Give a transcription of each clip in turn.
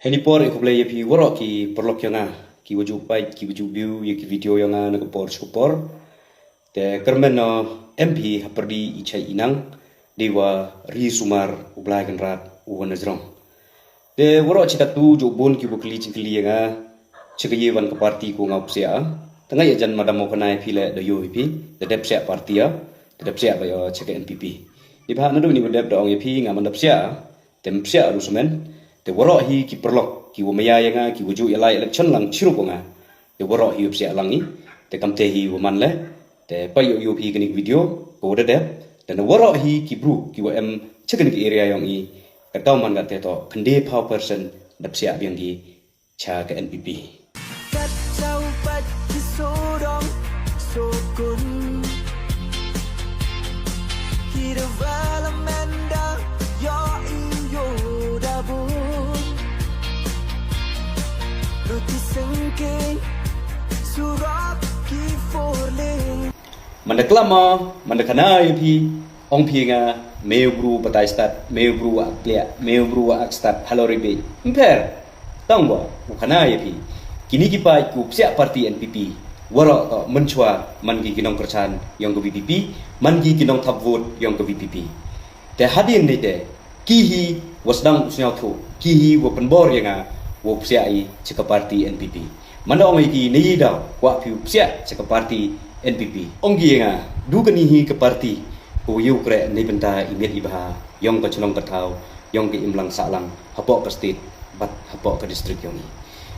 Heni por ik play pi woro ki perlok yang ki waju pai ki waju view ye ki video yang na ko por support te kermen no MP haperdi ichai inang dewa ri sumar ublai kan rat uwan nazrong te woro cita tu jo bon ki bukli cikli yang cikaye wan ke parti ko ngau sia tengah ya jan madam mo kanai pile do yo pi de dep sia parti ya de dep sia ba yo cika NPP di bah nadu ni dep do ngi pi ngam dep sia tem sia rusumen te woro hi ki perlok ki wamaya yang ki waju elai election lang chiru ko nga te woro hi upsia langi te kamte hi waman le te payo yo pi kini video ko de dep dan woro hi ki bru ki wa em chicken ki area yang i ka man ga te to khande power person dep sia biang di cha ke NPP kacau pagi sodong sokun development dah yo iyo dabun luti sengking surat ki forle mandaklama mandakana pi ong pi nga meubru patai start meubru aklia meubru ak start haloribe imper tangwa ukana pi kini ki pai ku sia parti NPP waro to menchua man gi kinong kerchan yang ke VPP man gi kinong thap vote yang ke VPP te hadin ni te ki hi wasdang usnyau thu ki hi wo penbor yang wo sia i cika parti NPP mana ong ki ni da wa phu sia cika parti NPP ong gi nga du kani hi ke parti wo yu kre ni benta imiet ibaha yang ke chnong katau yang ke imlang salang hapok ke state bat hapok ke district yang ni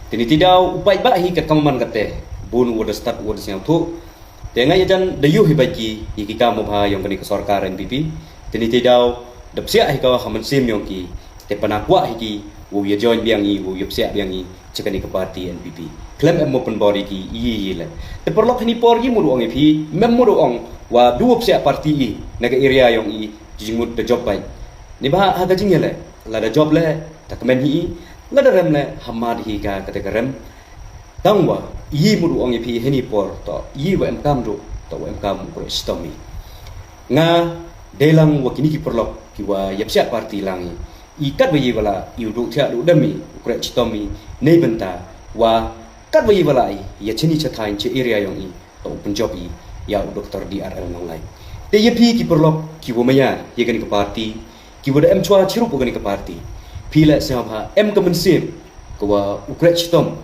tini tidau upai ba hi ke kamaman kate bun woda start woda siang tu tenga yajan dayu hibaki iki kamu bha yang kani ke sarkar NPP tini tidau dapsia hi ka haman sim yang ki te panakwa hiki wo ya join biang i wo yupsia biang i cekani ke parti NPP claim em open body ki i le te perlok ni por gi muru ong pi mem muru ong wa du psia parti i naga area yang i jingmut de job bai ni ba ha ga jingele la da job le tak men hi la da rem le hamad hi ka kate rem tangwa yi muru ong pi heni por to yi wa em kam ru to wa em kam ko stomi nga delang wa kini ki perlok ki wa yapsia parti langi ikat bayi wala iudu thia du dami ukre stomi nei benta wa kat bayi wala ya chini chathain che area yong i to punjabi ya doktor DRL nang lai te yepi ki perlok ki wa maya ye gani ke parti ki wa em chwa chiru ko gani ke parti pila sa bha em ka mensim ko wa ukre stom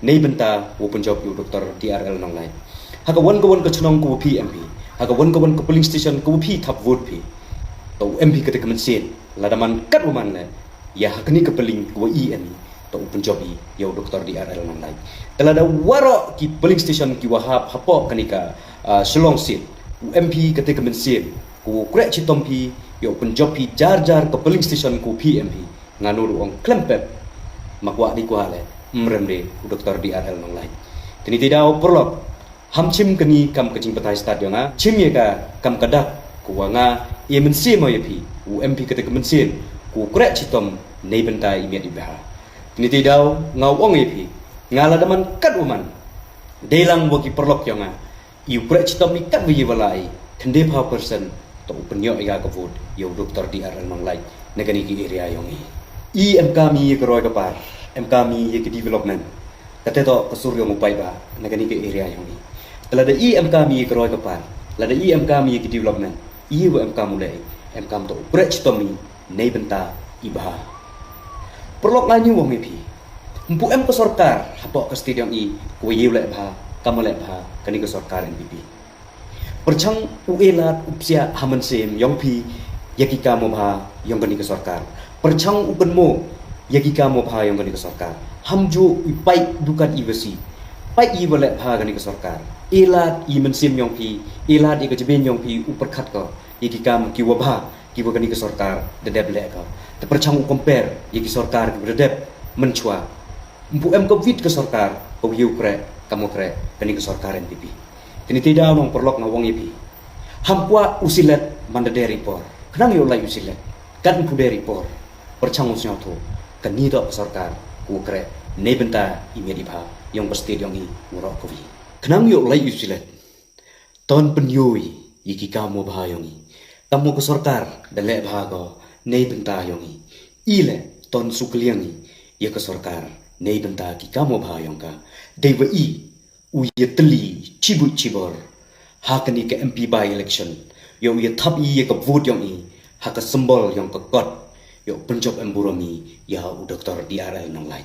nei benta wo punjab yu doktor DRL nang lai haka wan ka chnong ko PMP haka wan ka polling station ko pi thap vote pi to MP ka te kemensin ladaman kat woman la ya hakni ka peling ko EN to punjabi ya doktor DRL nang lai telada waro ki polling station ki wahap hapo kanika selong sit MP ka te kemensin ko kre chitom pi yo punjabi jar ka polling station ko PMP nganu ong klempet makwa di kwa le mremde doktor DRL nang lai tini tidau perlok hamchim kani kam kajing patai stadion nga chim ye ka kam kadak ko nga ye mensi mo ye pi u MP kate kemensin ku kre chitom nei bentai imiat ibaha tini tidau ngau ong ye pi ngala daman kat uman delang wo ki perlok yang nga iu kre chitom ni kat wi walai thende pha person to penyo ya ka vote yo doktor DRL nang lai negani ki area yang i MK mi ke roi ka par MK mi ye ki development kate to kasuryo mo pai ba negani ki area yang ni telada i MK mi ke roi ka par lada i MK mi ki development i wa MK mulai MK to prech tomi nei benta ibaha perlok ngani wong pi empu em ke sarkar hapok ke stadium i ko ye le bha kam le bha kani ke sarkar NPP perchang uelat upsia haman sem yong pi yakika mo bha yong kani ke sarkar perchang upen mo yakika mo bha yong kani ke sarkar hamju ipai dukat iwasi pai i wala bha kani ke sarkar elat i mensim yong pi elat i ke jeben yong pi uperkhat ko yaki kam ki wabha ki wagani ke sarkar dedep le ka te perchang compare yaki sarkar ki dedep menchua empu em ko vit ke sarkar ko yu kre kamo kre kani ke sarkar NPP tini tidak nong perlok ngawong yepi hampwa usilet mandaderi por kenang yo lai usilet kan puderi por perchang usnya tu kani do sarkar ku kre ne benta imedi bha yang pasti yang i ngorok ko vi kenang yo lai usilet ton penyui yiki kamu bahayongi kamu ke sarkar dale bhago nei benta yongi ile ton sukliangi ya ke sorkar nei benta ki kamo bhayong ka deiwa i uye teli cibut cibor hakani ke MP by election yo uye thap i ke vote yong i haka symbol yong ke kot yo penjop emburomi ya u Dr. DRL nong lai